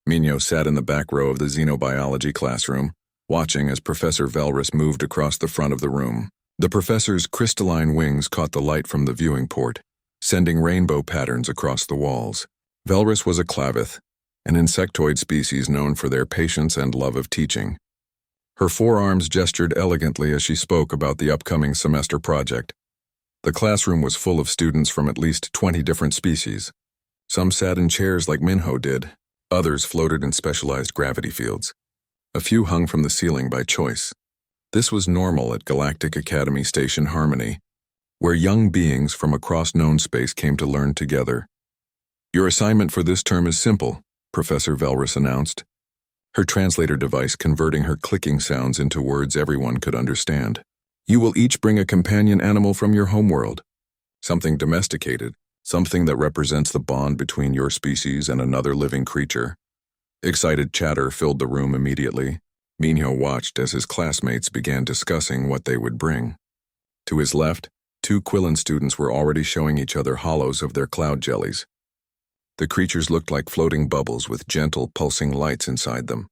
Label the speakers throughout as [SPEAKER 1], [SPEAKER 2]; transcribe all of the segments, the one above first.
[SPEAKER 1] Mino sat in the back row of the xenobiology classroom, watching as Professor Velrus moved across the front of the room. The professor's crystalline wings caught the light from the viewing port, sending rainbow patterns across the walls. Velrus was a clavith, an insectoid species known for their patience and love of teaching. Her forearms gestured elegantly as she spoke about the upcoming semester project. The classroom was full of students from at least 20 different species. Some sat in chairs like Minho did. Others floated in specialized gravity fields. A few hung from the ceiling by choice. This was normal at Galactic Academy Station Harmony, where young beings from across known space came to learn together. Your assignment for this term is simple, Professor Velrus announced, her translator device converting her clicking sounds into words everyone could understand. You will each bring a companion animal from your homeworld. Something domesticated, something that represents the bond between your species and another living creature. Excited chatter filled the room immediately. Minho watched as his classmates began discussing what they would bring. To his left, 2 Quillen students were already showing each other hollows of their cloud jellies. The creatures looked like floating bubbles with gentle, pulsing lights inside them.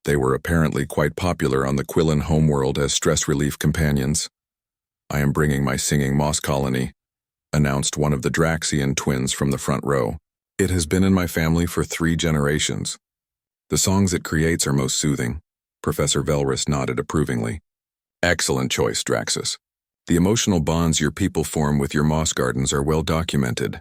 [SPEAKER 1] They were apparently quite popular on the Quillen homeworld as stress relief companions. I am bringing my singing moss colony, announced one of the Draxian twins from the front row. It has been in my family for 3 generations. The songs it creates are most soothing. Professor Velrus nodded approvingly. Excellent choice, Draxus. The emotional bonds your people form with your moss gardens are well documented.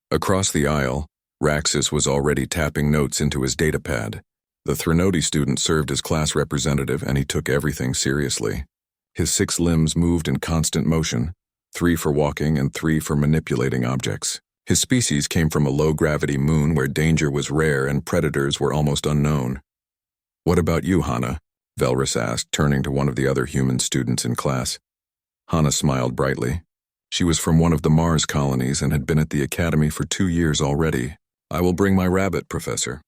[SPEAKER 1] Across the aisle, Raxus was already tapping notes into his datapad. The Threnody student served as class representative and he took everything seriously. His 6 limbs moved in constant motion, 3 for walking and 3 for manipulating objects. His species came from a low-gravity moon where danger was rare and predators were almost unknown. What about you, Hana? Velrus asked, turning to one of the other human students in class. Hana smiled brightly. She was from one of the Mars colonies and had been at the academy for 2 years already. I will bring my rabbit, Professor.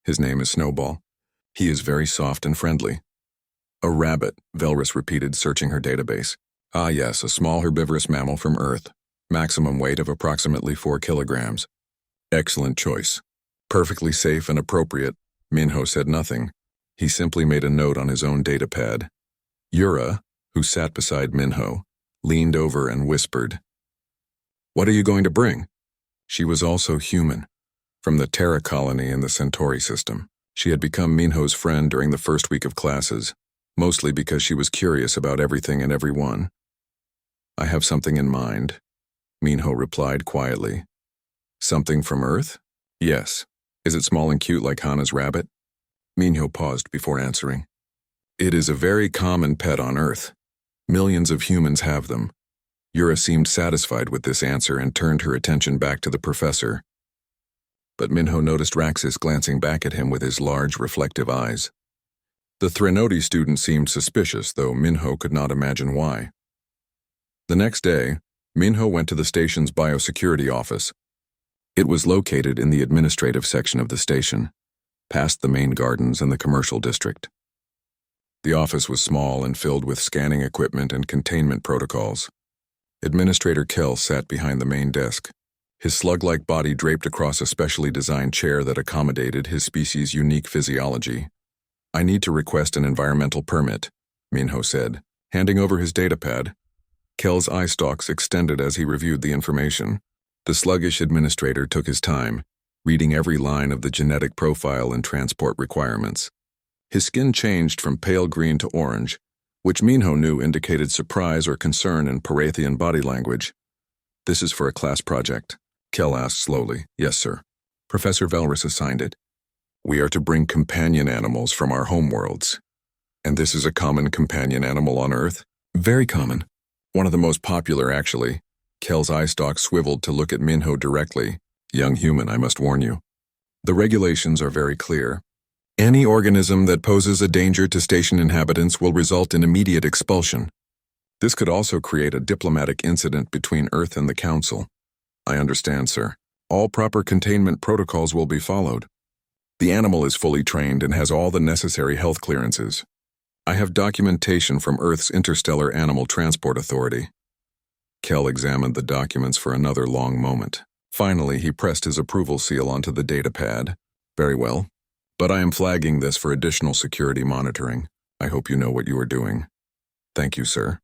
[SPEAKER 1] His name is Snowball. He is very soft and friendly. A rabbit, Velrus repeated, searching her database. Ah yes, a small herbivorous mammal from Earth. Maximum weight of approximately 4 kilograms. Excellent choice. Perfectly safe and appropriate. Minho said nothing. He simply made a note on his own datapad. Yura, who sat beside Minho, leaned over and whispered, What are you going to bring? She was also human, from the Terra colony in the Centauri system. She had become Minho's friend during the first week of classes, mostly because she was curious about everything and everyone. I have something in mind, Minho replied quietly. Something from Earth? Yes. Is it small and cute like Hana's rabbit? Minho paused before answering. It is a very common pet on Earth. Millions of humans have them. Yura seemed satisfied with this answer and turned her attention back to the professor. But Minho noticed Raxus glancing back at him with his large, reflective eyes. The Threnody student seemed suspicious, though Minho could not imagine why. The next day, Minho went to the station's biosecurity office. It was located in the administrative section of the station, past the main gardens and the commercial district. The office was small and filled with scanning equipment and containment protocols. Administrator Kell sat behind the main desk, his slug-like body draped across a specially designed chair that accommodated his species' unique physiology. I need to request an environmental permit, Minho said, handing over his datapad. Kell's eye stalks extended as he reviewed the information. The sluggish administrator took his time, reading every line of the genetic profile and transport requirements. His skin changed from pale green to orange, which Minho knew indicated surprise or concern in Parathian body language. This is for a class project, Kell asked slowly. Yes, sir. Professor Velrus assigned it. We are to bring companion animals from our homeworlds. And this is a common companion animal on Earth? Very common. One of the most popular, actually. Kell's eye stalk swiveled to look at Minho directly. Young human, I must warn you. The regulations are very clear. Any organism that poses a danger to station inhabitants will result in immediate expulsion. This could also create a diplomatic incident between Earth and the Council. I understand, sir. All proper containment protocols will be followed. The animal is fully trained and has all the necessary health clearances. I have documentation from Earth's Interstellar Animal Transport Authority. Kell examined the documents for another long moment. Finally, he pressed his approval seal onto the datapad. Very well. But I am flagging this for additional security monitoring. I hope you know what you are doing. Thank you, sir.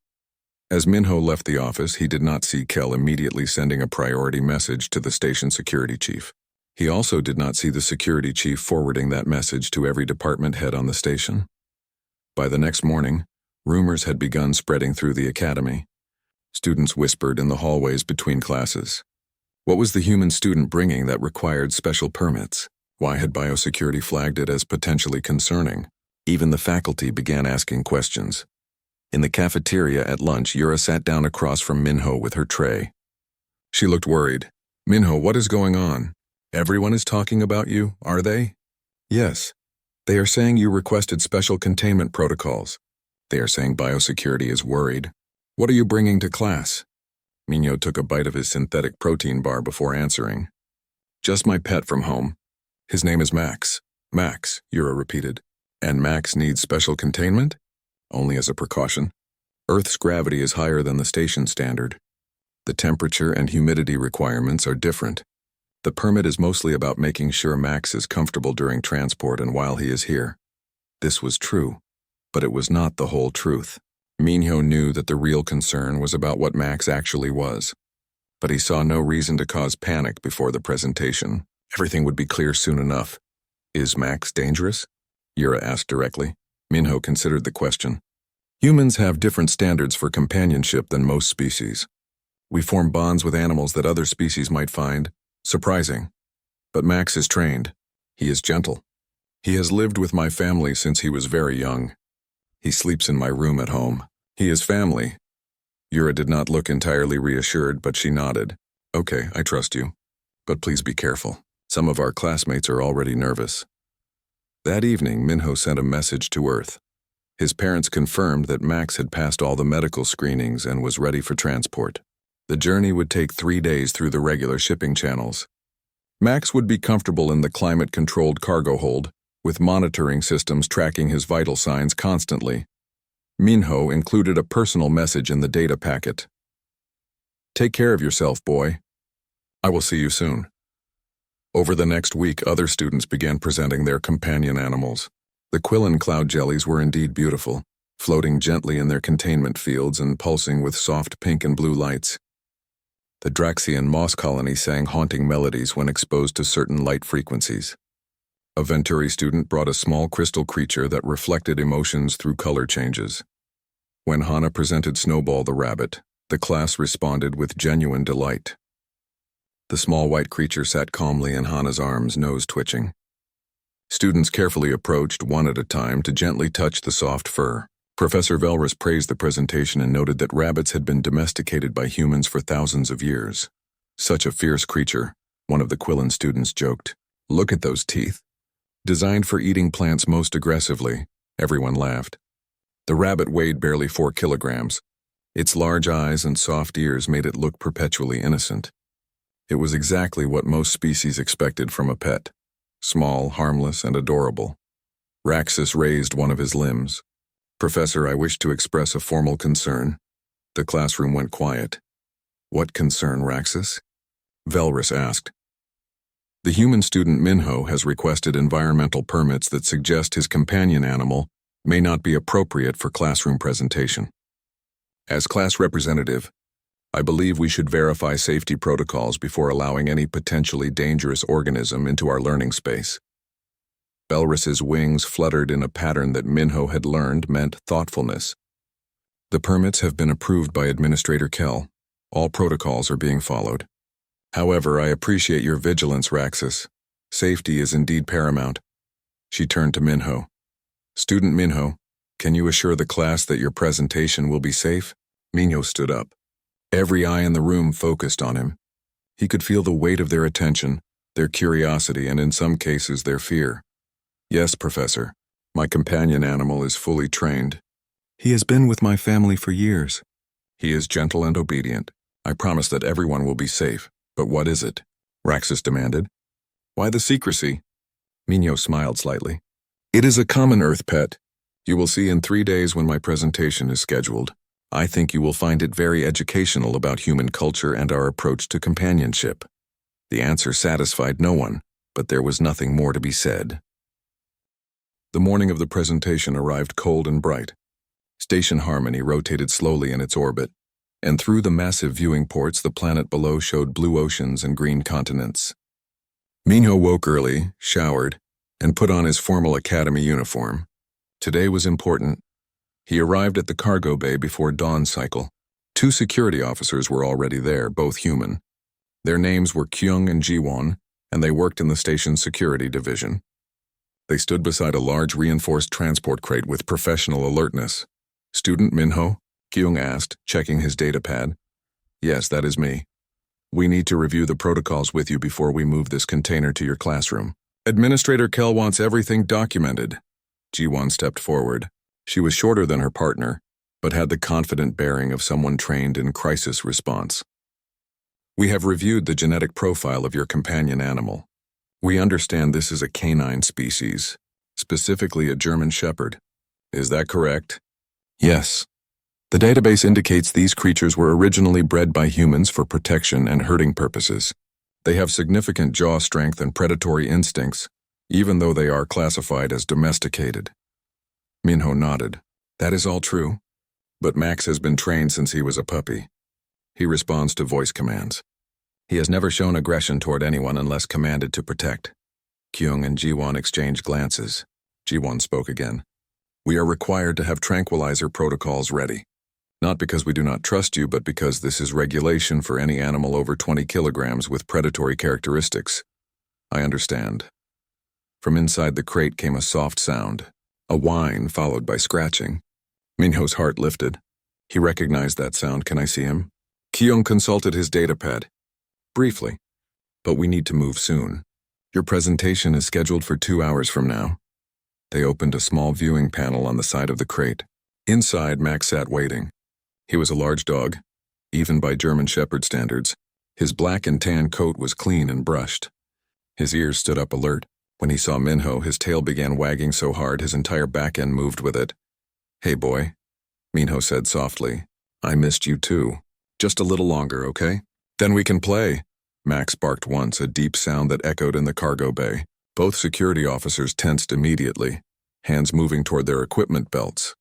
[SPEAKER 1] As Minho left the office, he did not see Kel immediately sending a priority message to the station security chief. He also did not see the security chief forwarding that message to every department head on the station. By the next morning, rumors had begun spreading through the academy. Students whispered in the hallways between classes. What was the human student bringing that required special permits? Why had biosecurity flagged it as potentially concerning? Even the faculty began asking questions. In the cafeteria at lunch, Yura sat down across from Minho with her tray. She looked worried. Minho, what is going on? Everyone is talking about you, are they? Yes. They are saying you requested special containment protocols. They are saying biosecurity is worried. What are you bringing to class? Minho took a bite of his synthetic protein bar before answering. Just my pet from home. His name is Max. Max, Yura repeated. And Max needs special containment? Only as a precaution. Earth's gravity is higher than the station standard. The temperature and humidity requirements are different. The permit is mostly about making sure Max is comfortable during transport and while he is here. This was true, but it was not the whole truth. Minho knew that the real concern was about what Max actually was, but he saw no reason to cause panic before the presentation. Everything would be clear soon enough. Is Max dangerous? Yura asked directly. Minho considered the question. Humans have different standards for companionship than most species. We form bonds with animals that other species might find surprising. But Max is trained. He is gentle. He has lived with my family since he was very young. He sleeps in my room at home. He is family. Yura did not look entirely reassured, but she nodded. Okay, I trust you. But please be careful. Some of our classmates are already nervous. That evening, Minho sent a message to Earth. His parents confirmed that Max had passed all the medical screenings and was ready for transport. The journey would take 3 days through the regular shipping channels. Max would be comfortable in the climate-controlled cargo hold, with monitoring systems tracking his vital signs constantly. Minho included a personal message in the data packet. Take care of yourself, boy. I will see you soon. Over the next week, other students began presenting their companion animals. The Quillen cloud jellies were indeed beautiful, floating gently in their containment fields and pulsing with soft pink and blue lights. The Draxian moss colony sang haunting melodies when exposed to certain light frequencies. A Venturi student brought a small crystal creature that reflected emotions through color changes. When Hana presented Snowball the rabbit, the class responded with genuine delight. The small white creature sat calmly in Hana's arms, nose twitching. Students carefully approached one at a time to gently touch the soft fur. Professor Velrus praised the presentation and noted that rabbits had been domesticated by humans for thousands of years. Such a fierce creature, one of the Quillen students joked. Look at those teeth. Designed for eating plants most aggressively, everyone laughed. The rabbit weighed barely 4 kilograms. Its large eyes and soft ears made it look perpetually innocent. It was exactly what most species expected from a pet. Small, harmless, and adorable. Raxus raised one of his limbs. Professor, I wish to express a formal concern. The classroom went quiet. What concern, Raxus? Velrus asked. The human student Minho has requested environmental permits that suggest his companion animal may not be appropriate for classroom presentation. As class representative, I believe we should verify safety protocols before allowing any potentially dangerous organism into our learning space. Velrus's wings fluttered in a pattern that Minho had learned meant thoughtfulness. The permits have been approved by Administrator Kell. All protocols are being followed. However, I appreciate your vigilance, Raxus. Safety is indeed paramount. She turned to Minho. Student Minho, can you assure the class that your presentation will be safe? Minho stood up. Every eye in the room focused on him. He could feel the weight of their attention, their curiosity, and in some cases their fear. Yes, Professor. My companion animal is fully trained. He has been with my family for years. He is gentle and obedient. I promise that everyone will be safe. But what is it? Raxus demanded. Why the secrecy? Minho smiled slightly. It is a common Earth pet. You will see in 3 days when my presentation is scheduled. I think you will find it very educational about human culture and our approach to companionship. The answer satisfied no one, but there was nothing more to be said. The morning of the presentation arrived cold and bright. Station Harmony rotated slowly in its orbit, and through the massive viewing ports the planet below showed blue oceans and green continents. Minho woke early, showered, and put on his formal academy uniform. Today was important. He arrived at the cargo bay before dawn cycle. 2 security officers were already there, both human. Their names were Kyung and Jiwon, and they worked in the station's security division. They stood beside a large reinforced transport crate with professional alertness. "Student Minho?" Kyung asked, checking his datapad. "Yes, that is me. We need to review the protocols with you before we move this container to your classroom. Administrator Kel wants everything documented." Jiwon stepped forward. She was shorter than her partner, but had the confident bearing of someone trained in crisis response. "We have reviewed the genetic profile of your companion animal. We understand this is a canine species, specifically a German Shepherd. Is that correct?" "Yes. The database indicates these creatures were originally bred by humans for protection and herding purposes. They have significant jaw strength and predatory instincts, even though they are classified as domesticated." Minho nodded. "That is all true, but Max has been trained since he was a puppy. He responds to voice commands. He has never shown aggression toward anyone unless commanded to protect." Kyung and Jiwon exchanged glances. Jiwon spoke again. "We are required to have tranquilizer protocols ready. Not because we do not trust you, but because this is regulation for any animal over 20 kilograms with predatory characteristics." "I understand." From inside the crate came a soft sound, a whine followed by scratching. Minho's heart lifted. He recognized that sound. "Can I see him?" Kyung consulted his datapad. "Briefly, but we need to move soon. Your presentation is scheduled for 2 hours from now." They opened a small viewing panel on the side of the crate. Inside, Max sat waiting. He was a large dog, even by German Shepherd standards. His black and tan coat was clean and brushed. His ears stood up alert. When he saw Minho, his tail began wagging so hard his entire back end moved with it. "Hey, boy," Minho said softly. "I missed you too. Just a little longer, okay? Then we can play." Max barked once, a deep sound that echoed in the cargo bay. Both security officers tensed immediately, hands moving toward their equipment belts.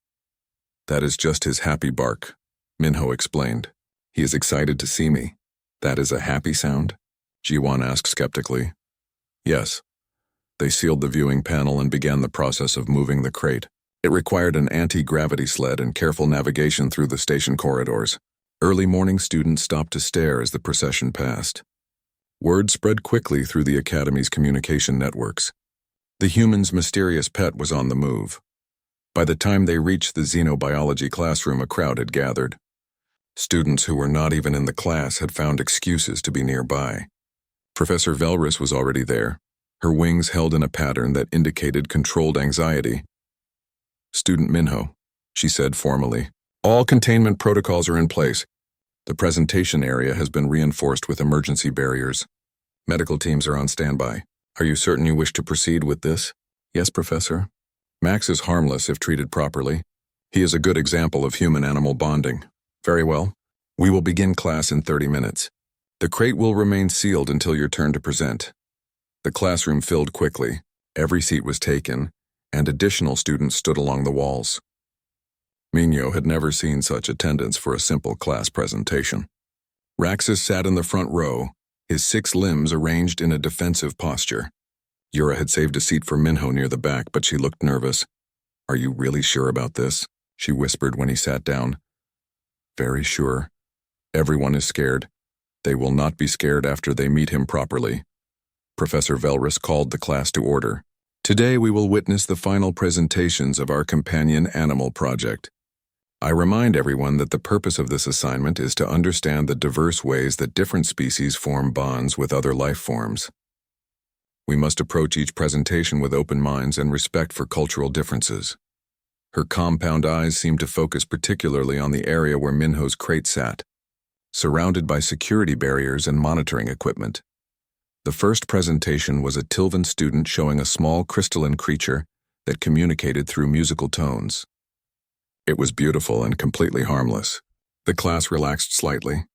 [SPEAKER 1] "That is just his happy bark," Minho explained. "He is excited to see me." "That is a happy sound?" Jiwon asked skeptically. "Yes." They sealed the viewing panel and began the process of moving the crate. It required an anti-gravity sled and careful navigation through the station corridors. Early morning students stopped to stare as the procession passed. Word spread quickly through the Academy's communication networks. The human's mysterious pet was on the move. By the time they reached the xenobiology classroom, a crowd had gathered. Students who were not even in the class had found excuses to be nearby. Professor Velrus was already there, her wings held in a pattern that indicated controlled anxiety. "Student Minho," she said formally, "all containment protocols are in place. The presentation area has been reinforced with emergency barriers. Medical teams are on standby. Are you certain you wish to proceed with this?" "Yes, Professor." "Max is harmless if treated properly. He is a good example of human-animal bonding." "Very well. We will begin class in 30 minutes. The crate will remain sealed until your turn to present." The classroom filled quickly. Every seat was taken, and additional students stood along the walls. Minho had never seen such attendance for a simple class presentation. Raxus sat in the front row, his 6 limbs arranged in a defensive posture. Yura had saved a seat for Minho near the back, but she looked nervous. "Are you really sure about this?" she whispered when he sat down. "Very sure. Everyone is scared. They will not be scared after they meet him properly." Professor Velrus called the class to order. "Today we will witness the final presentations of our companion animal project. I remind everyone that the purpose of this assignment is to understand the diverse ways that different species form bonds with other life forms. We must approach each presentation with open minds and respect for cultural differences." Her compound eyes seemed to focus particularly on the area where Minho's crate sat, surrounded by security barriers and monitoring equipment. The first presentation was a Tilvan student showing a small crystalline creature that communicated through musical tones. It was beautiful and completely harmless. The class relaxed slightly.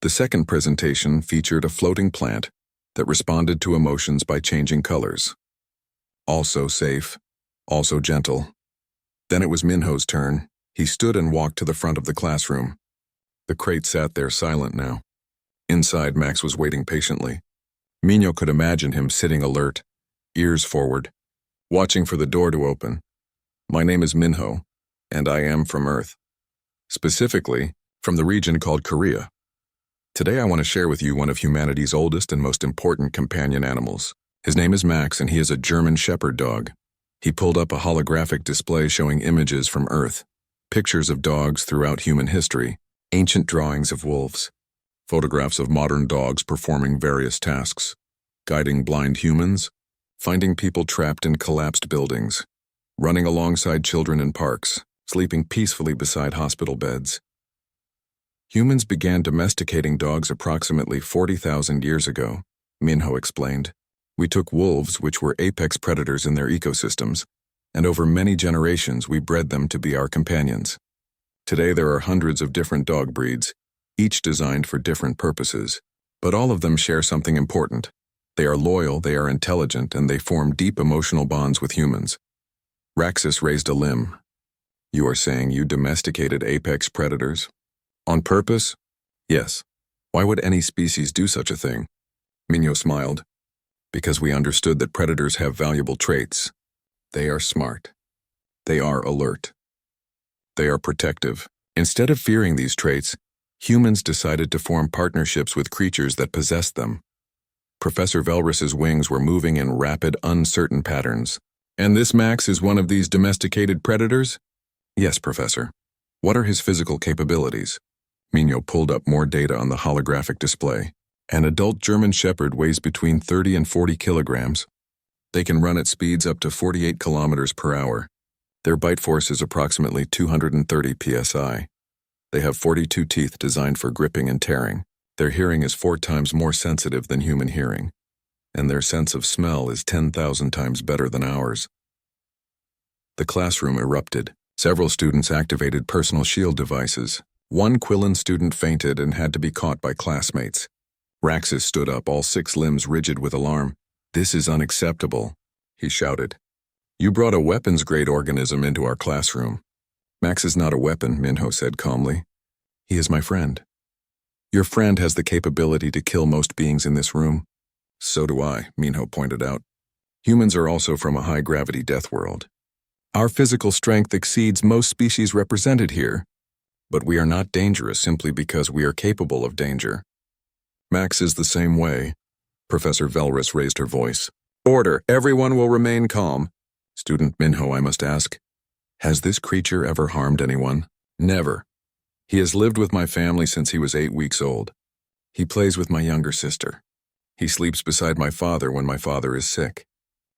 [SPEAKER 1] The second presentation featured a floating plant that responded to emotions by changing colors. Also safe, also gentle. Then it was Minho's turn. He stood and walked to the front of the classroom. The crate sat there silent now. Inside, Max was waiting patiently. Minho could imagine him sitting alert, ears forward, watching for the door to open. My name is Minho, and I am from Earth. Specifically, from the region called Korea. Today I want to share with you one of humanity's oldest and most important companion animals. His name is Max, and he is a German Shepherd dog. He pulled up a holographic display showing images from Earth, pictures of dogs throughout human history, ancient drawings of wolves, photographs of modern dogs performing various tasks, guiding blind humans, finding people trapped in collapsed buildings, running alongside children in parks, sleeping peacefully beside hospital beds. Humans began domesticating dogs approximately 40,000 years ago, Minho explained. We took wolves, which were apex predators in their ecosystems, and over many generations we bred them to be our companions. Today there are hundreds of different dog breeds, each designed for different purposes, but all of them share something important. They are loyal, they are intelligent, and they form deep emotional bonds with humans. Raxus raised a limb. You are saying you domesticated apex predators? On purpose? Yes. Why would any species do such a thing? Minho smiled. Because we understood that predators have valuable traits. They are smart. They are alert. They are protective. Instead of fearing these traits, humans decided to form partnerships with creatures that possessed them. Professor Velris's wings were moving in rapid, uncertain patterns. And this Max is one of these domesticated predators? Yes, Professor. What are his physical capabilities? Minho pulled up more data on the holographic display. An adult German Shepherd weighs between 30 and 40 kilograms. They can run at speeds up to 48 kilometers per hour. Their bite force is approximately 230 psi. They have 42 teeth designed for gripping and tearing. Their hearing is 4 times more sensitive than human hearing, and their sense of smell is 10,000 times better than ours. The classroom erupted. Several students activated personal shield devices. One Quillen student fainted and had to be caught by classmates. Raxus stood up, all 6 limbs rigid with alarm. This is unacceptable, he shouted. You brought a weapons-grade organism into our classroom. Max is not a weapon, Minho said calmly. He is my friend. Your friend has the capability to kill most beings in this room. So do I, Minho pointed out. Humans are also from a high-gravity death world. Our physical strength exceeds most species represented here, but we are not dangerous simply because we are capable of danger. Max is the same way. Professor Velris raised her voice. Order, everyone will remain calm. Student Minho, I must ask, has this creature ever harmed anyone? Never. He has lived with my family since he was 8 weeks old. He plays with my younger sister. He sleeps beside my father when my father is sick.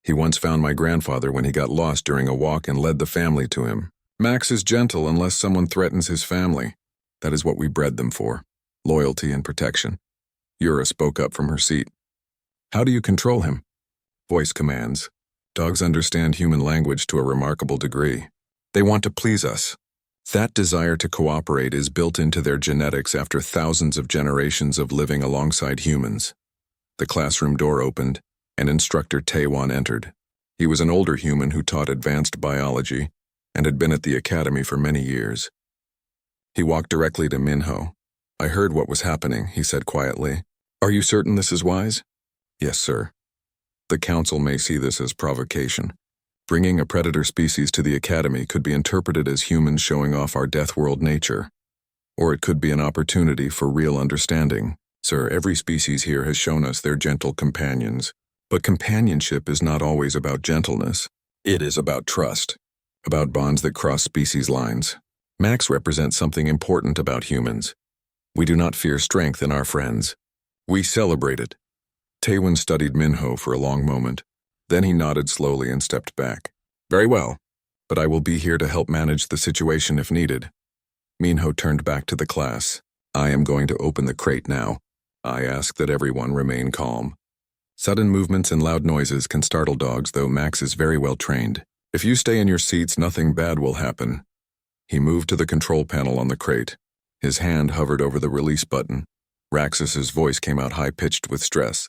[SPEAKER 1] He once found my grandfather when he got lost during a walk and led the family to him. Max is gentle unless someone threatens his family. That is what we bred them for. Loyalty and protection. Yura spoke up from her seat. How do you control him? Voice commands. Dogs understand human language to a remarkable degree. They want to please us. That desire to cooperate is built into their genetics after thousands of generations of living alongside humans. The classroom door opened, and Instructor Taewon entered. He was an older human who taught advanced biology and had been at the academy for many years. He walked directly to Minho. I heard what was happening, he said quietly. Are you certain this is wise? Yes, sir. The council may see this as provocation. Bringing a predator species to the academy could be interpreted as humans showing off our death world nature. Or it could be an opportunity for real understanding. Sir, every species here has shown us their gentle companions. But companionship is not always about gentleness. It is about trust. About bonds that cross species lines. Max represents something important about humans. We do not fear strength in our friends. We celebrate it. Taewon studied Minho for a long moment. Then he nodded slowly and stepped back. Very well, but I will be here to help manage the situation if needed. Minho turned back to the class. I am going to open the crate now. I ask that everyone remain calm. Sudden movements and loud noises can startle dogs, though Max is very well trained. If you stay in your seats, nothing bad will happen. He moved to the control panel on the crate. His hand hovered over the release button. Raxus's voice came out high-pitched with stress.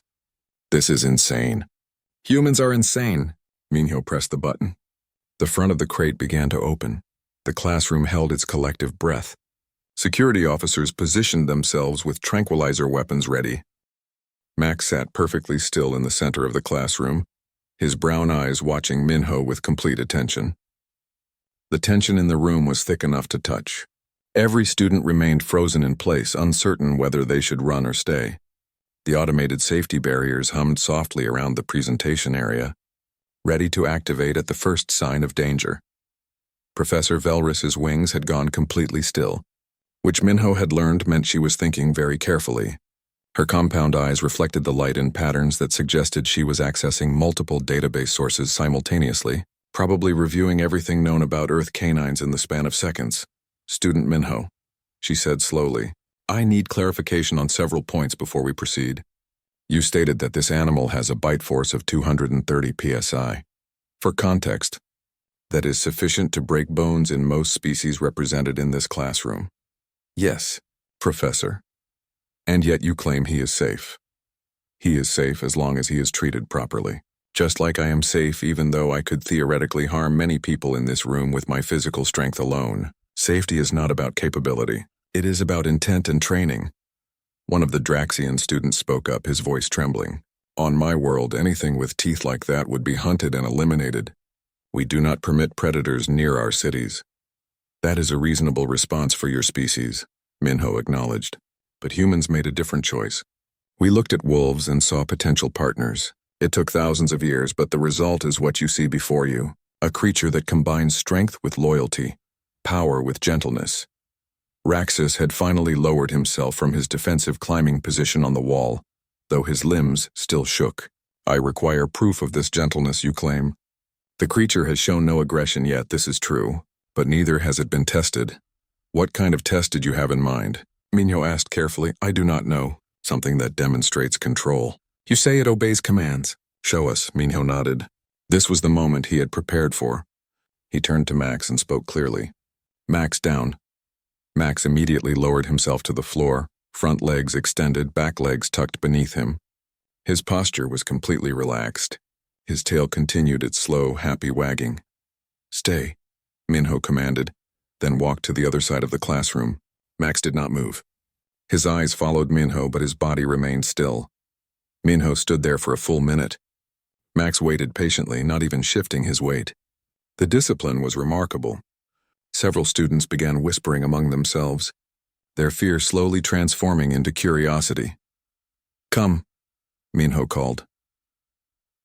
[SPEAKER 1] This is insane. Humans are insane. Minho pressed the button. The front of the crate began to open. The classroom held its collective breath. Security officers positioned themselves with tranquilizer weapons ready. Max sat perfectly still in the center of the classroom, his brown eyes watching Minho with complete attention. The tension in the room was thick enough to touch. Every student remained frozen in place, uncertain whether they should run or stay. The automated safety barriers hummed softly around the presentation area, ready to activate at the first sign of danger. Professor Velris's wings had gone completely still, which Minho had learned meant she was thinking very carefully. Her compound eyes reflected the light in patterns that suggested she was accessing multiple database sources simultaneously, probably reviewing everything known about Earth canines in the span of seconds. "Student Minho," she said slowly, "I need clarification on several points before we proceed. You stated that this animal has a bite force of 230 psi. For context, that is sufficient to break bones in most species represented in this classroom." "Yes, Professor. And yet you claim he is safe." "He is safe as long as he is treated properly. Just like I am safe even though I could theoretically harm many people in this room with my physical strength alone. Safety is not about capability. It is about intent and training." One of the Draxian students spoke up, his voice trembling. "On my world, anything with teeth like that would be hunted and eliminated. We do not permit predators near our cities." "That is a reasonable response for your species," Minho acknowledged. "But humans made a different choice. We looked at wolves and saw potential partners. It took thousands of years, but the result is what you see before you, a creature that combines strength with loyalty, power with gentleness." Raxus had finally lowered himself from his defensive climbing position on the wall, though his limbs still shook. "I require proof of this gentleness you claim. The creature has shown no aggression yet, this is true, but neither has it been tested." "What kind of test did you have in mind?" Minho asked carefully. "I do not know. Something that demonstrates control." "You say it obeys commands." "Show us," Minho nodded. This was the moment he had prepared for. He turned to Max and spoke clearly. "Max, down." Max immediately lowered himself to the floor, front legs extended, back legs tucked beneath him. His posture was completely relaxed. His tail continued its slow, happy wagging. "Stay," Minho commanded, then walked to the other side of the classroom. Max did not move. His eyes followed Minho, but his body remained still. Minho stood there for a full minute. Max waited patiently, not even shifting his weight. The discipline was remarkable. Several students began whispering among themselves, their fear slowly transforming into curiosity. "Come," Minho called.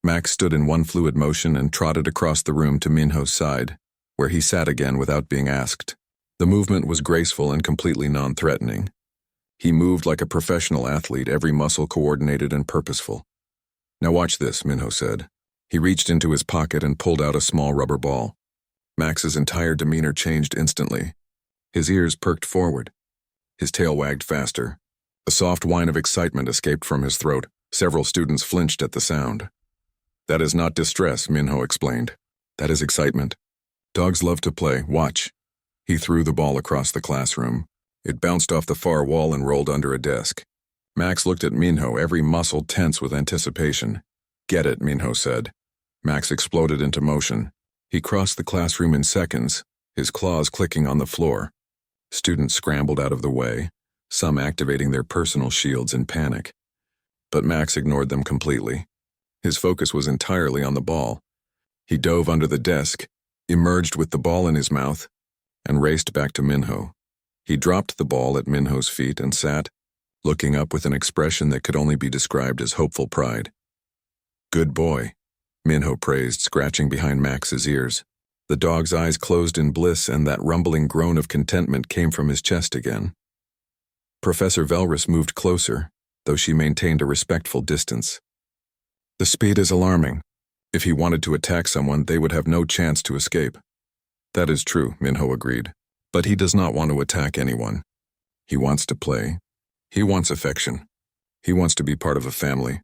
[SPEAKER 1] Max stood in one fluid motion and trotted across the room to Minho's side, where he sat again without being asked. The movement was graceful and completely non-threatening. He moved like a professional athlete, every muscle coordinated and purposeful. "Now watch this," Minho said. He reached into his pocket and pulled out a small rubber ball. Max's entire demeanor changed instantly. His ears perked forward. His tail wagged faster. A soft whine of excitement escaped from his throat. Several students flinched at the sound. "That is not distress," Minho explained. "That is excitement. Dogs love to play. Watch." He threw the ball across the classroom. It bounced off the far wall and rolled under a desk. Max looked at Minho, every muscle tense with anticipation. "Get it," Minho said. Max exploded into motion. He crossed the classroom in seconds, his claws clicking on the floor. Students scrambled out of the way, some activating their personal shields in panic. But Max ignored them completely. His focus was entirely on the ball. He dove under the desk, emerged with the ball in his mouth, and raced back to Minho. He dropped the ball at Minho's feet and sat, looking up with an expression that could only be described as hopeful pride. "Good boy," Minho praised, scratching behind Max's ears. The dog's eyes closed in bliss, and that rumbling groan of contentment came from his chest again. Professor Velris moved closer, though she maintained a respectful distance. "The speed is alarming. If he wanted to attack someone, they would have no chance to escape." "That is true," Minho agreed. "But he does not want to attack anyone. He wants to play. He wants affection. He wants to be part of a family.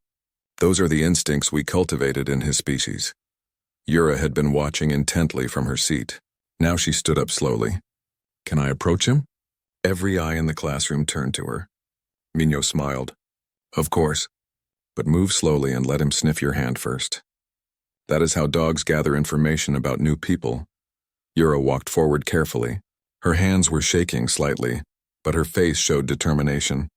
[SPEAKER 1] Those are the instincts we cultivated in his species." Yura had been watching intently from her seat. Now she stood up slowly. "Can I approach him?" Every eye in the classroom turned to her. Minho smiled. "Of course. But move slowly and let him sniff your hand first." That is how dogs gather information about new people. Yura walked forward carefully. Her hands were shaking slightly, but her face showed determination.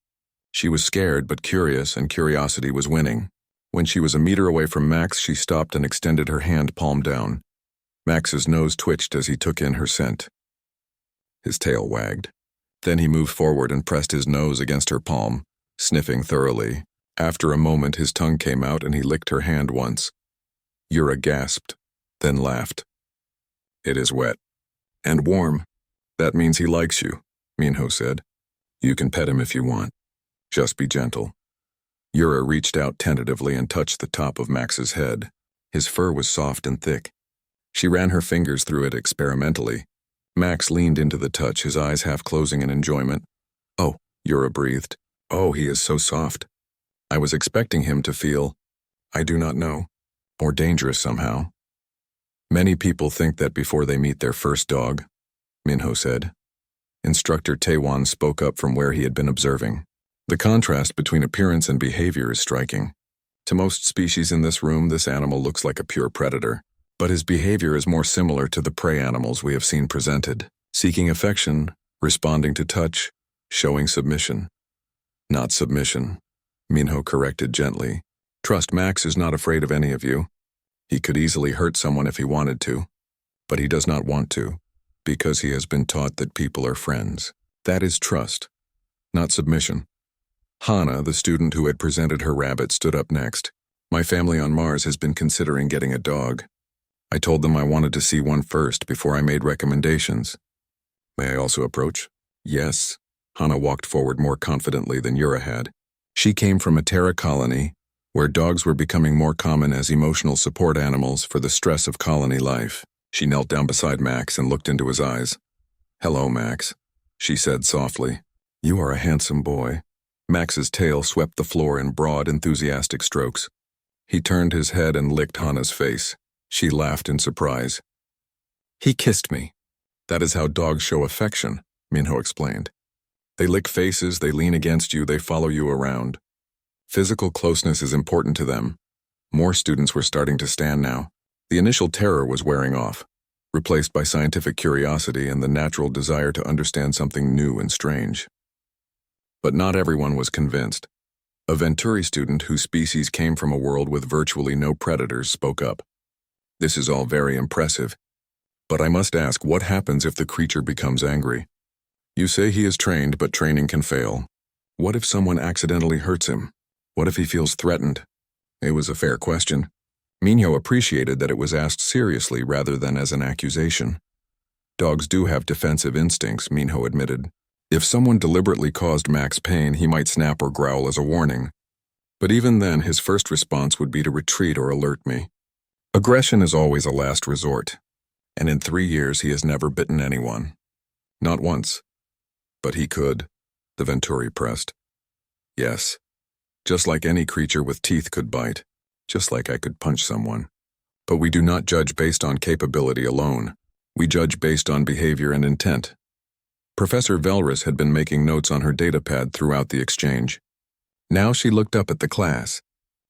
[SPEAKER 1] She was scared but curious, and curiosity was winning. When she was a meter away from Max, she stopped and extended her hand palm down. Max's nose twitched as he took in her scent. His tail wagged. Then he moved forward and pressed his nose against her palm, sniffing thoroughly. After a moment, his tongue came out and he licked her hand once. Yura gasped, then laughed. It is wet. And warm. That means he likes you, Minho said. You can pet him if you want. Just be gentle. Yura reached out tentatively and touched the top of Max's head. His fur was soft and thick. She ran her fingers through it experimentally. Max leaned into the touch, his eyes half closing in enjoyment. Oh, Yura breathed. Oh, he is so soft. I was expecting him to feel, I do not know, more dangerous somehow. Many people think that before they meet their first dog, Minho said. Instructor Taewon spoke up from where he had been observing. The contrast between appearance and behavior is striking. To most species in this room, this animal looks like a pure predator, but his behavior is more similar to the prey animals we have seen presented, seeking affection, responding to touch, showing submission. Not submission, Minho corrected gently. Trust Max is not afraid of any of you. He could easily hurt someone if he wanted to, but he does not want to, because he has been taught that people are friends. That is trust, not submission. Hana, the student who had presented her rabbit, stood up next. My family on Mars has been considering getting a dog. I told them I wanted to see one first before I made recommendations. May I also approach? Yes. Hana walked forward more confidently than Yura had. She came from a Terra colony, where dogs were becoming more common as emotional support animals for the stress of colony life. She knelt down beside Max and looked into his eyes. Hello, Max, she said softly. You are a handsome boy. Max's tail swept the floor in broad, enthusiastic strokes. He turned his head and licked Hana's face. She laughed in surprise. He kissed me. That is how dogs show affection, Minho explained. They lick faces, they lean against you, they follow you around. Physical closeness is important to them. More students were starting to stand now. The initial terror was wearing off, replaced by scientific curiosity and the natural desire to understand something new and strange. But not everyone was convinced. A Venturi student whose species came from a world with virtually no predators spoke up. This is all very impressive, but I must ask, what happens if the creature becomes angry? You say he is trained, but training can fail. What if someone accidentally hurts him? What if he feels threatened? It was a fair question. Minho appreciated that it was asked seriously rather than as an accusation. Dogs do have defensive instincts, Minho admitted. If someone deliberately caused Max pain, he might snap or growl as a warning. But even then, his first response would be to retreat or alert me. Aggression is always a last resort, and in 3 years he has never bitten anyone. Not once. But he could, the Venturi pressed. Yes, just like any creature with teeth could bite, just like I could punch someone. But we do not judge based on capability alone. We judge based on behavior and intent. Professor Velrus had been making notes on her datapad throughout the exchange. Now she looked up at the class.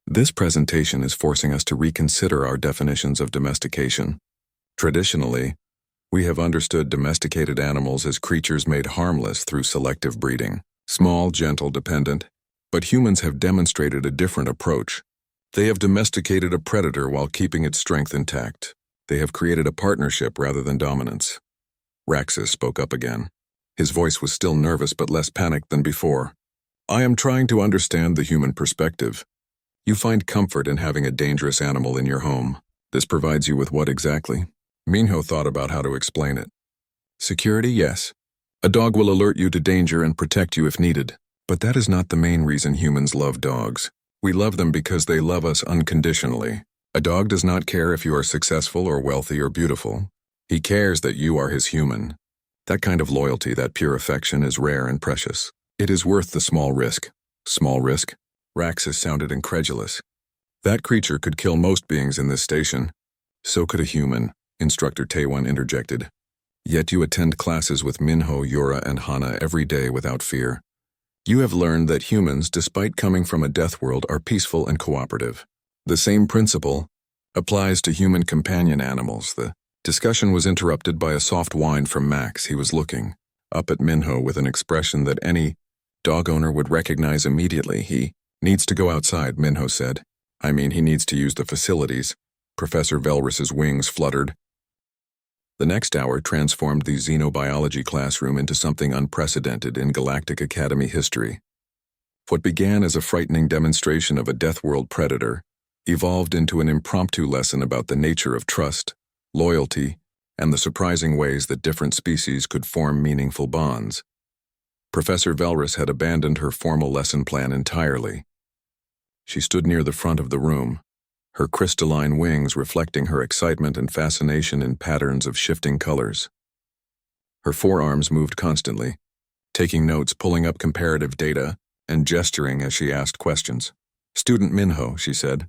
[SPEAKER 1] This presentation is forcing us to reconsider our definitions of domestication. Traditionally, we have understood domesticated animals as creatures made harmless through selective breeding, small, gentle, dependent. But humans have demonstrated a different approach. They have domesticated a predator while keeping its strength intact. They have created a partnership rather than dominance. Raxus spoke up again. His voice was still nervous but less panicked than before. I am trying to understand the human perspective. You find comfort in having a dangerous animal in your home. This provides you with what exactly? Minho thought about how to explain it. Security, yes. A dog will alert you to danger and protect you if needed. But that is not the main reason humans love dogs. We love them because they love us unconditionally. A dog does not care if you are successful or wealthy or beautiful. He cares that you are his human. That kind of loyalty, that pure affection, is rare and precious. It is worth the small risk. Small risk? Raxus sounded incredulous. That creature could kill most beings in this station. So could a human, Instructor Taewon interjected. Yet you attend classes with Minho, Yura, and Hana every day without fear. You have learned that humans, despite coming from a death world, are peaceful and cooperative. The same principle, applies to human companion animals. The discussion was interrupted by a soft whine from Max. He was looking up at Minho with an expression that any dog owner would recognize immediately. He needs to go outside, Minho said. I mean, he needs to use the facilities. Professor Velris's wings fluttered. The next hour transformed the xenobiology classroom into something unprecedented in Galactic Academy history. What began as a frightening demonstration of a death world predator evolved into an impromptu lesson about the nature of trust, loyalty, and the surprising ways that different species could form meaningful bonds. Professor Velris had abandoned her formal lesson plan entirely. She stood near the front of the room, her crystalline wings reflecting her excitement and fascination in patterns of shifting colors. Her forearms moved constantly, taking notes, pulling up comparative data, and gesturing as she asked questions. Student Minho, she said,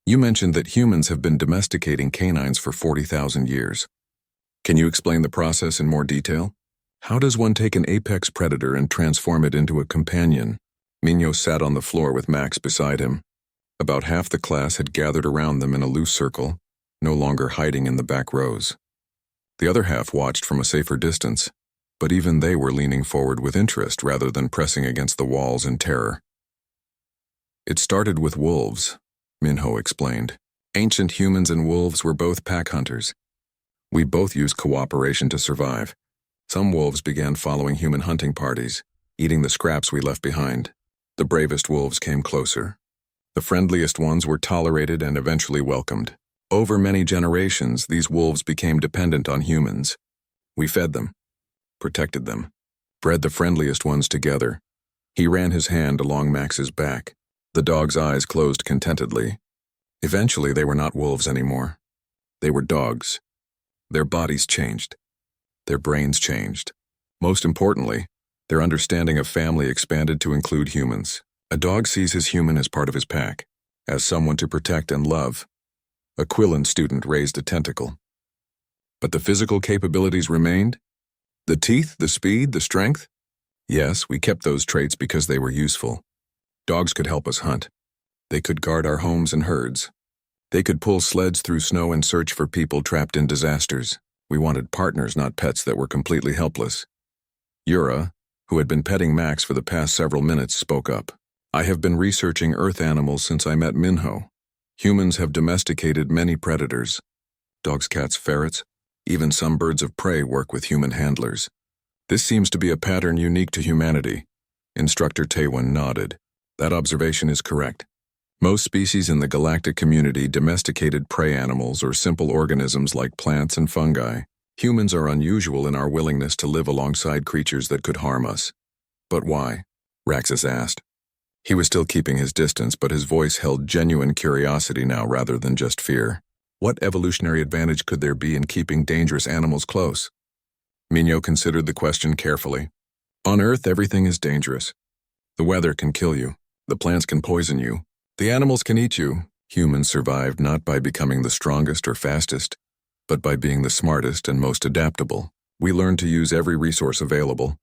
[SPEAKER 1] you mentioned that humans have been domesticating canines for 40,000 years. Can you explain the process in more detail? How does one take an apex predator and transform it into a companion? Minho sat on the floor with Max beside him. About half the class had gathered around them in a loose circle, no longer hiding in the back rows. The other half watched from a safer distance, but even they were leaning forward with interest rather than pressing against the walls in terror. It started with wolves, Minho explained. Ancient humans and wolves were both pack hunters. We both used cooperation to survive. Some wolves began following human hunting parties, eating the scraps we left behind. The bravest wolves came closer. The friendliest ones were tolerated and eventually welcomed. Over many generations, these wolves became dependent on humans. We fed them, protected them, bred the friendliest ones together. He ran his hand along Max's back. The dog's eyes closed contentedly. Eventually, they were not wolves anymore. They were dogs. Their bodies changed. Their brains changed. Most importantly, their understanding of family expanded to include humans. A dog sees his human as part of his pack, as someone to protect and love. A Quillen student raised a tentacle. But the physical capabilities remained? The teeth, the speed, the strength? Yes, we kept those traits because they were useful. Dogs could help us hunt. They could guard our homes and herds. They could pull sleds through snow and search for people trapped in disasters. We wanted partners, not pets that were completely helpless. Yura, who had been petting Max for the past several minutes, spoke up. I have been researching Earth animals since I met Minho. Humans have domesticated many predators. Dogs, cats, ferrets, even some birds of prey work with human handlers. This seems to be a pattern unique to humanity. Instructor Taewon nodded. That observation is correct. Most species in the galactic community domesticated prey animals or simple organisms like plants and fungi. Humans are unusual in our willingness to live alongside creatures that could harm us. But why? Raxus asked. He was still keeping his distance, but his voice held genuine curiosity now rather than just fear. What evolutionary advantage could there be in keeping dangerous animals close? Minho considered the question carefully. On Earth, everything is dangerous. The weather can kill you. The plants can poison you. The animals can eat you. Humans survived not by becoming the strongest or fastest, but by being the smartest and most adaptable. We learned to use every resource available,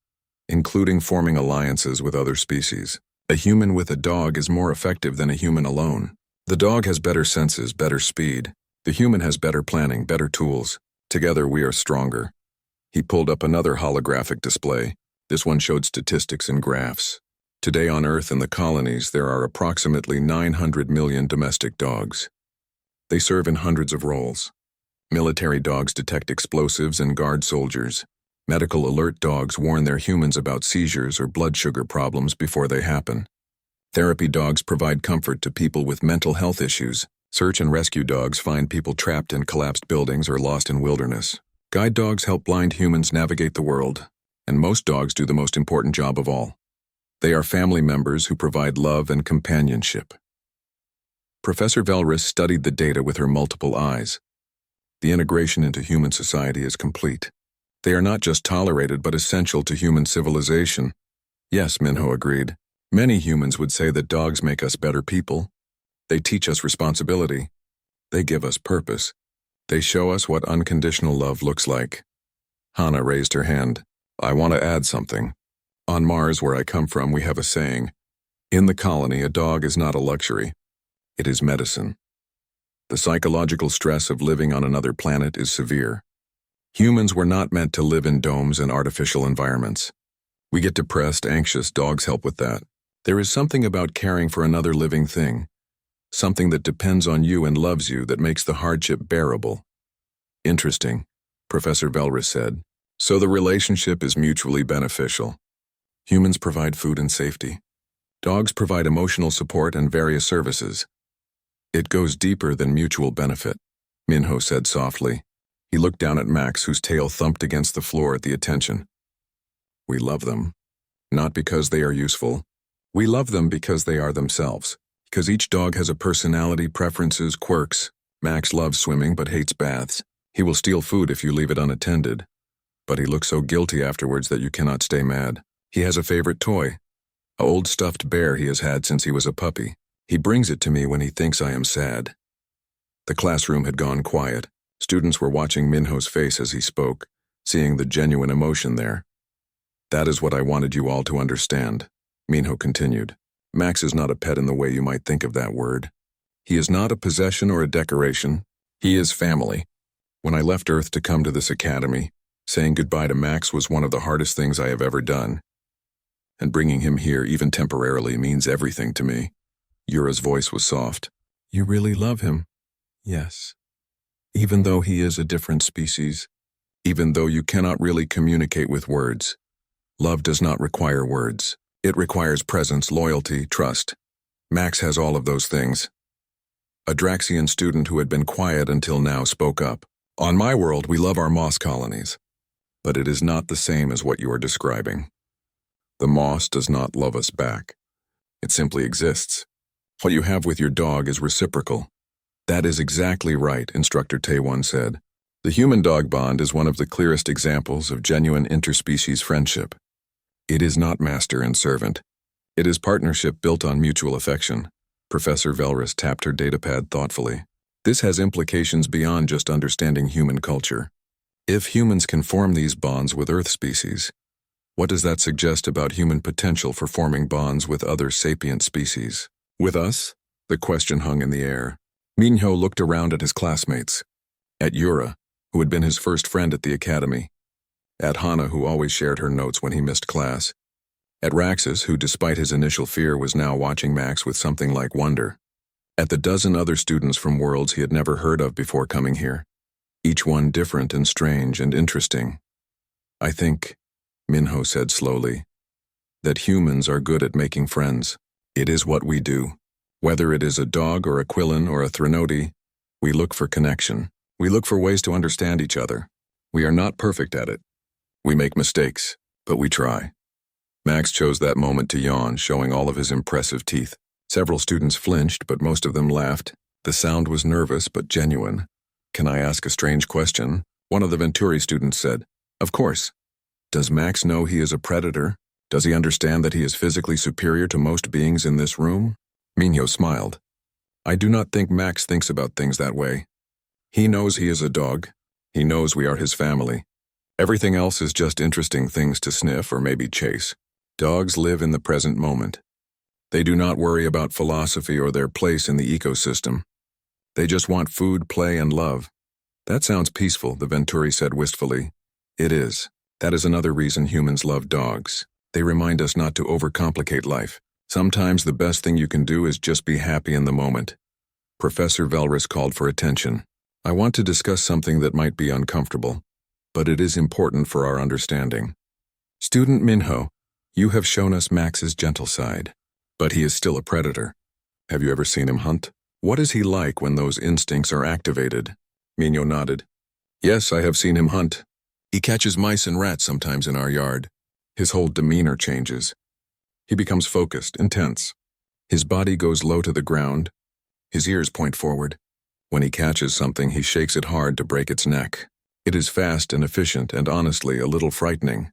[SPEAKER 1] including forming alliances with other species. A human with a dog is more effective than a human alone. The dog has better senses, better speed. The human has better planning, better tools. Together we are stronger. He pulled up another holographic display. This one showed statistics and graphs. Today on Earth and the colonies, there are approximately 900 million domestic dogs. They serve in hundreds of roles. Military dogs detect explosives and guard soldiers. Medical alert dogs warn their humans about seizures or blood sugar problems before they happen. Therapy dogs provide comfort to people with mental health issues. Search and rescue dogs find people trapped in collapsed buildings or lost in wilderness. Guide dogs help blind humans navigate the world. And most dogs do the most important job of all. They are family members who provide love and companionship. Professor Velris studied the data with her multiple eyes. The integration into human society is complete. They are not just tolerated but essential to human civilization. Yes, Minho agreed. Many humans would say that dogs make us better people. They teach us responsibility. They give us purpose. They show us what unconditional love looks like. Hana raised her hand. I want to add something. On Mars, where I come from, we have a saying. In the colony, a dog is not a luxury. It is medicine. The psychological stress of living on another planet is severe. Humans were not meant to live in domes and artificial environments. We get depressed, anxious, dogs help with that. There is something about caring for another living thing, something that depends on you and loves you that makes the hardship bearable. Interesting, Professor Velrus said. So the relationship is mutually beneficial. Humans provide food and safety. Dogs provide emotional support and various services. It goes deeper than mutual benefit, Minho said softly. He looked down at Max, whose tail thumped against the floor at the attention. We love them, not because they are useful. We love them because they are themselves. Because each dog has a personality, preferences, quirks. Max loves swimming but hates baths. He will steal food if you leave it unattended. But he looks so guilty afterwards that you cannot stay mad. He has a favorite toy, an old stuffed bear he has had since he was a puppy. He brings it to me when he thinks I am sad. The classroom had gone quiet. Students were watching Minho's face as he spoke, seeing the genuine emotion there. That is what I wanted you all to understand, Minho continued. Max is not a pet in the way you might think of that word. He is not a possession or a decoration. He is family. When I left Earth to come to this academy, saying goodbye to Max was one of the hardest things I have ever done. And bringing him here, even temporarily, means everything to me. Yura's voice was soft. You really love him? Yes. Even though he is a different species, even though you cannot really communicate with words. Love does not require words. It requires presence, loyalty, trust. Max has all of those things. A Draxian student who had been quiet until now spoke up. On my world, we love our moss colonies. But it is not the same as what you are describing. The moss does not love us back. It simply exists. What you have with your dog is reciprocal. That is exactly right, Instructor Taewon said. The human-dog bond is one of the clearest examples of genuine interspecies friendship. It is not master and servant. It is partnership built on mutual affection. Professor Velrus tapped her datapad thoughtfully. This has implications beyond just understanding human culture. If humans can form these bonds with Earth species, what does that suggest about human potential for forming bonds with other sapient species? With us? The question hung in the air. Minho looked around at his classmates. At Yura, who had been his first friend at the academy. At Hana, who always shared her notes when he missed class. At Raxus, who despite his initial fear was now watching Max with something like wonder. At the dozen other students from worlds he had never heard of before coming here. Each one different and strange and interesting. I think, Minho said slowly, that humans are good at making friends. It is what we do. Whether it is a dog or a Quillen or a Threnody, we look for connection. We look for ways to understand each other. We are not perfect at it. We make mistakes, but we try. Max chose that moment to yawn, showing all of his impressive teeth. Several students flinched, but most of them laughed. The sound was nervous but genuine. Can I ask a strange question? One of the Venturi students said. Of course. Does Max know he is a predator? Does he understand that he is physically superior to most beings in this room? Minho smiled. I do not think Max thinks about things that way. He knows he is a dog. He knows we are his family. Everything else is just interesting things to sniff or maybe chase. Dogs live in the present moment. They do not worry about philosophy or their place in the ecosystem. They just want food, play, and love. That sounds peaceful, the Venturi said wistfully. It is. That is another reason humans love dogs. They remind us not to overcomplicate life. Sometimes the best thing you can do is just be happy in the moment. Professor Velrus called for attention. I want to discuss something that might be uncomfortable, but it is important for our understanding. Student Minho, you have shown us Max's gentle side, but he is still a predator. Have you ever seen him hunt? What is he like when those instincts are activated? Minho nodded. Yes, I have seen him hunt. He catches mice and rats sometimes in our yard. His whole demeanor changes. He becomes focused, intense. His body goes low to the ground. His ears point forward. When he catches something, he shakes it hard to break its neck. It is fast and efficient and honestly a little frightening.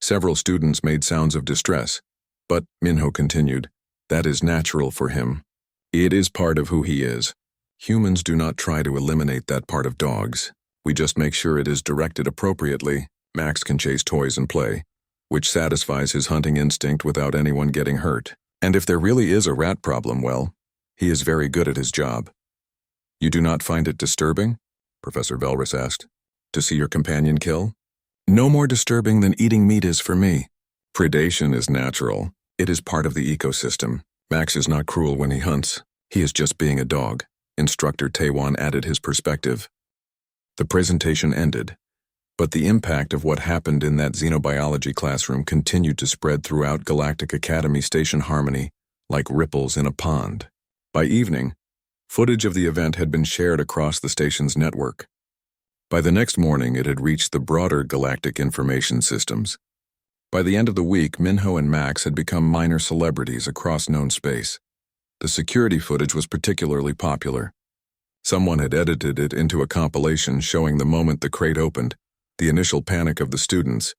[SPEAKER 1] Several students made sounds of distress, but, Minho continued, that is natural for him. It is part of who he is. Humans do not try to eliminate that part of dogs. We just make sure it is directed appropriately. Max can chase toys and play, which satisfies his hunting instinct without anyone getting hurt. And if there really is a rat problem, well, he is very good at his job. You do not find it disturbing? Professor Velrus asked. To see your companion kill? No more disturbing than eating meat is for me. Predation is natural. It is part of the ecosystem. Max is not cruel when he hunts. He is just being a dog. Instructor Taewon added his perspective. The presentation ended, but the impact of what happened in that xenobiology classroom continued to spread throughout Galactic Academy Station Harmony like ripples in a pond. By evening, footage of the event had been shared across the station's network. By the next morning, it had reached the broader galactic information systems. By the end of the week, Minho and Max had become minor celebrities across known space. The security footage was particularly popular. Someone had edited it into a compilation showing the moment the crate opened, the initial panic of the students,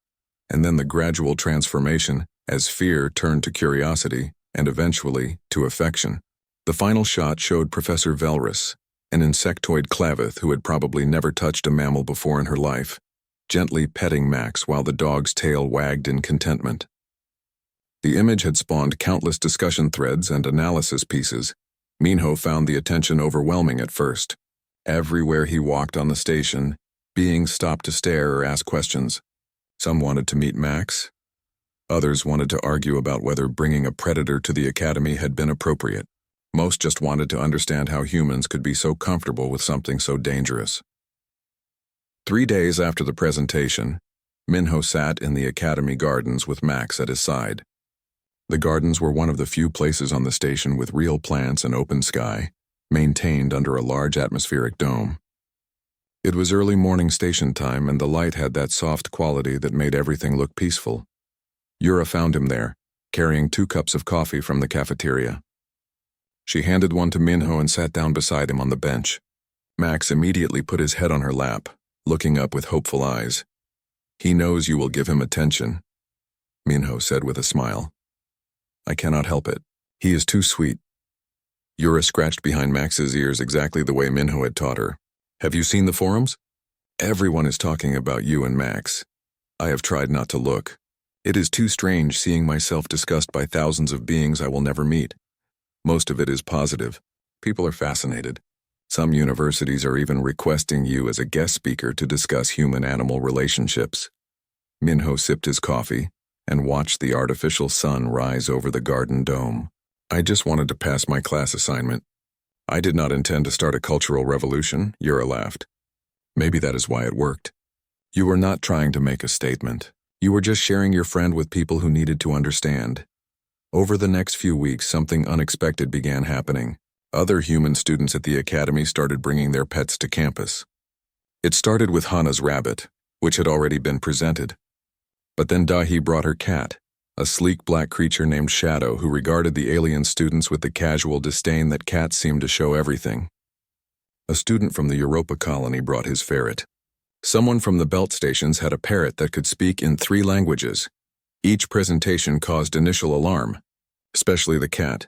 [SPEAKER 1] and then the gradual transformation as fear turned to curiosity and eventually to affection. The final shot showed Professor Velrus, an insectoid clavith who had probably never touched a mammal before in her life, gently petting Max while the dog's tail wagged in contentment. The image had spawned countless discussion threads and analysis pieces. Minho found the attention overwhelming at first. Everywhere he walked on the station, beings stopped to stare or ask questions. Some wanted to meet Max. Others wanted to argue about whether bringing a predator to the academy had been appropriate. Most just wanted to understand how humans could be so comfortable with something so dangerous. 3 days after the presentation, Minho sat in the academy gardens with Max at his side. The gardens were one of the few places on the station with real plants and open sky, maintained under a large atmospheric dome. It was early morning station time, and the light had that soft quality that made everything look peaceful. Yura found him there, carrying 2 cups of coffee from the cafeteria. She handed one to Minho and sat down beside him on the bench. Max immediately put his head on her lap, looking up with hopeful eyes. He knows you will give him attention, Minho said with a smile. I cannot help it. He is too sweet. Yura scratched behind Max's ears exactly the way Minho had taught her. Have you seen the forums? Everyone is talking about you and Max. I have tried not to look. It is too strange seeing myself discussed by thousands of beings I will never meet. Most of it is positive. People are fascinated. Some universities are even requesting you as a guest speaker to discuss human-animal relationships. Minho sipped his coffee and watched the artificial sun rise over the garden dome. I just wanted to pass my class assignment. I did not intend to start a cultural revolution, Yura laughed. Maybe that is why it worked. You were not trying to make a statement. You were just sharing your friend with people who needed to understand. Over the next few weeks, something unexpected began happening. Other human students at the academy started bringing their pets to campus. It started with Hana's rabbit, which had already been presented. But then Dahi brought her cat, a sleek black creature named Shadow who regarded the alien students with the casual disdain that cats seem to show everything. A student from the Europa colony brought his ferret. Someone from the belt stations had a parrot that could speak in 3 languages. Each presentation caused initial alarm, especially the cat,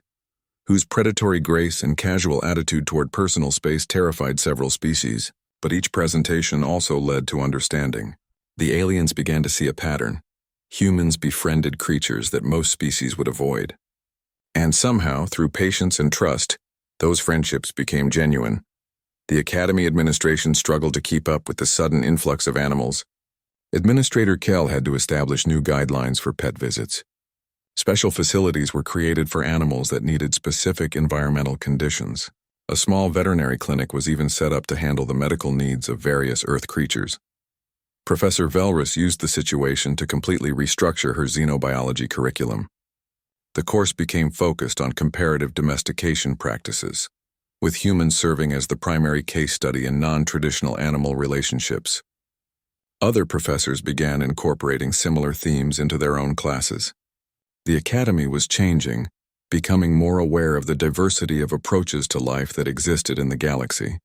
[SPEAKER 1] whose predatory grace and casual attitude toward personal space terrified several species. But each presentation also led to understanding. The aliens began to see a pattern. Humans befriended creatures that most species would avoid. And somehow, through patience and trust, those friendships became genuine. The Academy administration struggled to keep up with the sudden influx of animals. Administrator Kell had to establish new guidelines for pet visits. Special facilities were created for animals that needed specific environmental conditions. A small veterinary clinic was even set up to handle the medical needs of various Earth creatures. Professor Velrus used the situation to completely restructure her xenobiology curriculum. The course became focused on comparative domestication practices, with humans serving as the primary case study in non-traditional animal relationships. Other professors began incorporating similar themes into their own classes. The academy was changing, becoming more aware of the diversity of approaches to life that existed in the galaxy.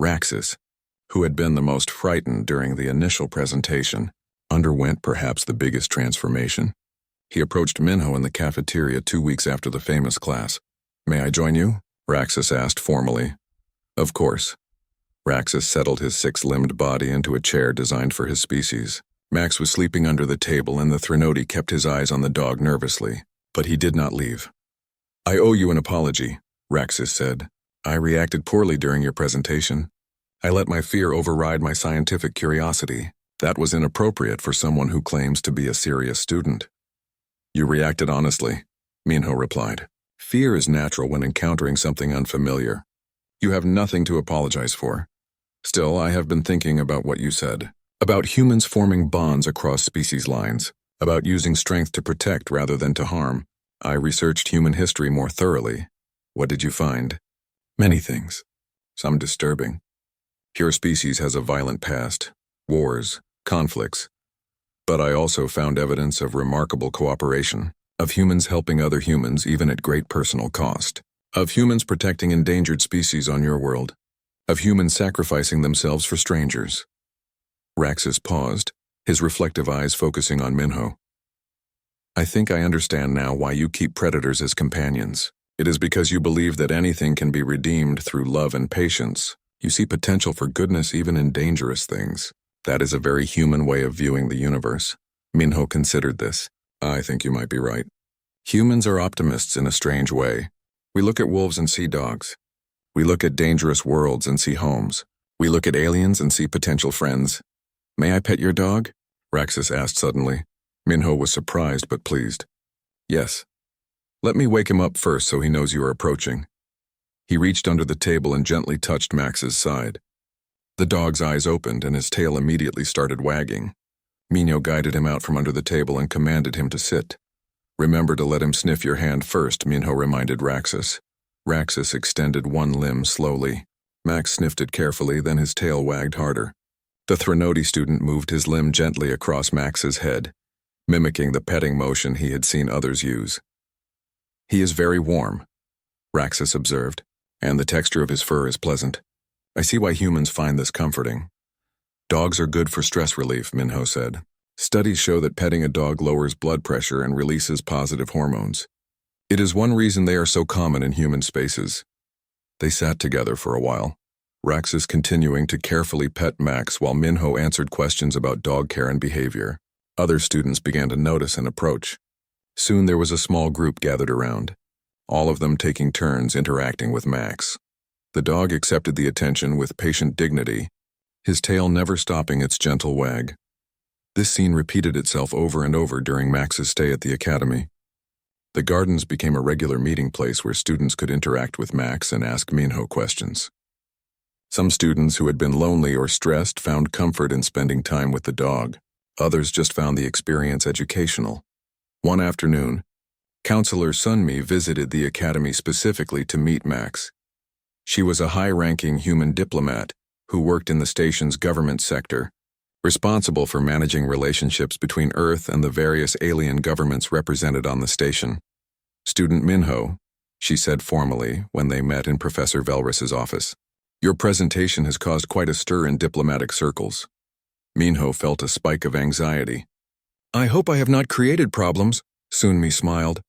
[SPEAKER 1] Raxus, who had been the most frightened during the initial presentation, underwent perhaps the biggest transformation. He approached Minho in the cafeteria 2 weeks after the famous class. May I join you? Raxus asked formally. Of course. Raxus settled his 6-limbed body into a chair designed for his species. Max was sleeping under the table and the Threnody kept his eyes on the dog nervously, but he did not leave. I owe you an apology, Raxus said. I reacted poorly during your presentation. I let my fear override my scientific curiosity. That was inappropriate for someone who claims to be a serious student. You reacted honestly, Minho replied. Fear is natural when encountering something unfamiliar. You have nothing to apologize for. Still, I have been thinking about what you said. About humans forming bonds across species lines. About using strength to protect rather than to harm. I researched human history more thoroughly. What did you find? Many things. Some disturbing. Your species has a violent past. Wars, conflicts. But I also found evidence of remarkable cooperation. Of humans helping other humans even at great personal cost. Of humans protecting endangered species on your world. Of humans sacrificing themselves for strangers. Raxus paused, his reflective eyes focusing on Minho. I think I understand now why you keep predators as companions. It is because you believe that anything can be redeemed through love and patience. You see potential for goodness even in dangerous things. That is a very human way of viewing the universe. Minho considered this. I think you might be right. Humans are optimists in a strange way. We look at wolves and see dogs. We look at dangerous worlds and see homes. We look at aliens and see potential friends. May I pet your dog? Raxus asked suddenly. Minho was surprised but pleased. Yes. Let me wake him up first so he knows you are approaching. He reached under the table and gently touched Max's side. The dog's eyes opened and his tail immediately started wagging. Minho guided him out from under the table and commanded him to sit. Remember to let him sniff your hand first, Minho reminded Raxus. Raxus extended one limb slowly. Max sniffed it carefully, then his tail wagged harder. The Threnody student moved his limb gently across Max's head, mimicking the petting motion he had seen others use. He is very warm, Raxus observed, and the texture of his fur is pleasant. I see why humans find this comforting. Dogs are good for stress relief, Minho said. Studies show that petting a dog lowers blood pressure and releases positive hormones. It is one reason they are so common in human spaces. They sat together for a while, Raxus continuing to carefully pet Max while Minho answered questions about dog care and behavior. Other students began to notice and approach. Soon there was a small group gathered around, all of them taking turns interacting with Max. The dog accepted the attention with patient dignity, his tail never stopping its gentle wag. This scene repeated itself over and over during Max's stay at the academy. The gardens became a regular meeting place where students could interact with Max and ask Minho questions. Some students who had been lonely or stressed found comfort in spending time with the dog. Others just found the experience educational. One afternoon, Counselor Sunmi visited the academy specifically to meet Max. She was a high-ranking human diplomat who worked in the station's government sector, responsible for managing relationships between Earth and the various alien governments represented on the station. Student Minho, she said formally when they met in Professor Velris's office. Your presentation has caused quite a stir in diplomatic circles. Minho felt a spike of anxiety. I hope I have not created problems, Sunmi smiled.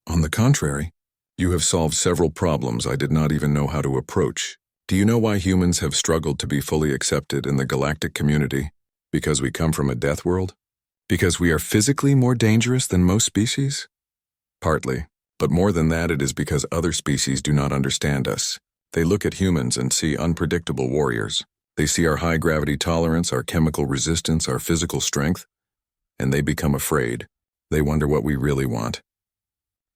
[SPEAKER 1] On the contrary, you have solved several problems I did not even know how to approach. Do you know why humans have struggled to be fully accepted in the galactic community? Because we come from a death world? Because we are physically more dangerous than most species? Partly, but more than that, it is because other species do not understand us. They look at humans and see unpredictable warriors. They see our high gravity tolerance, our chemical resistance, our physical strength, and they become afraid. They wonder what we really want,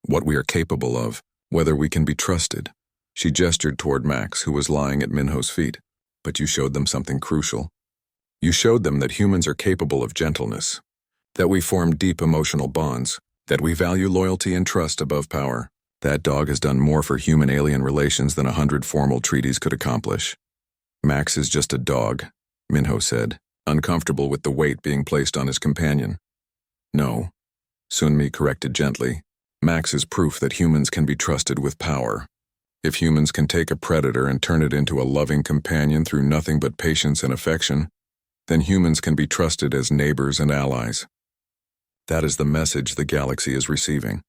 [SPEAKER 1] what we are capable of, whether we can be trusted. She gestured toward Max, who was lying at Minho's feet. But you showed them something crucial. You showed them that humans are capable of gentleness, that we form deep emotional bonds, that we value loyalty and trust above power. That dog has done more for human-alien relations than 100 formal treaties could accomplish. Max is just a dog, Minho said, uncomfortable with the weight being placed on his companion. No, Sunmi corrected gently. Max is proof that humans can be trusted with power. If humans can take a predator and turn it into a loving companion through nothing but patience and affection, then humans can be trusted as neighbors and allies. That is the message the galaxy is receiving.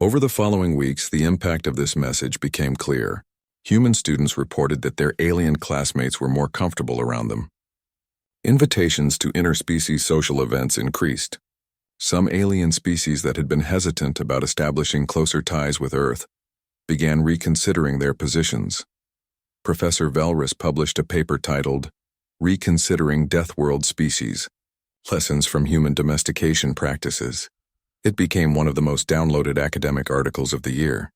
[SPEAKER 1] Over the following weeks, the impact of this message became clear. Human students reported that their alien classmates were more comfortable around them. Invitations to interspecies social events increased. Some alien species that had been hesitant about establishing closer ties with Earth began reconsidering their positions. Professor Velrus published a paper titled Reconsidering Death World Species: Lessons from Human Domestication Practices. It became one of the most downloaded academic articles of the year.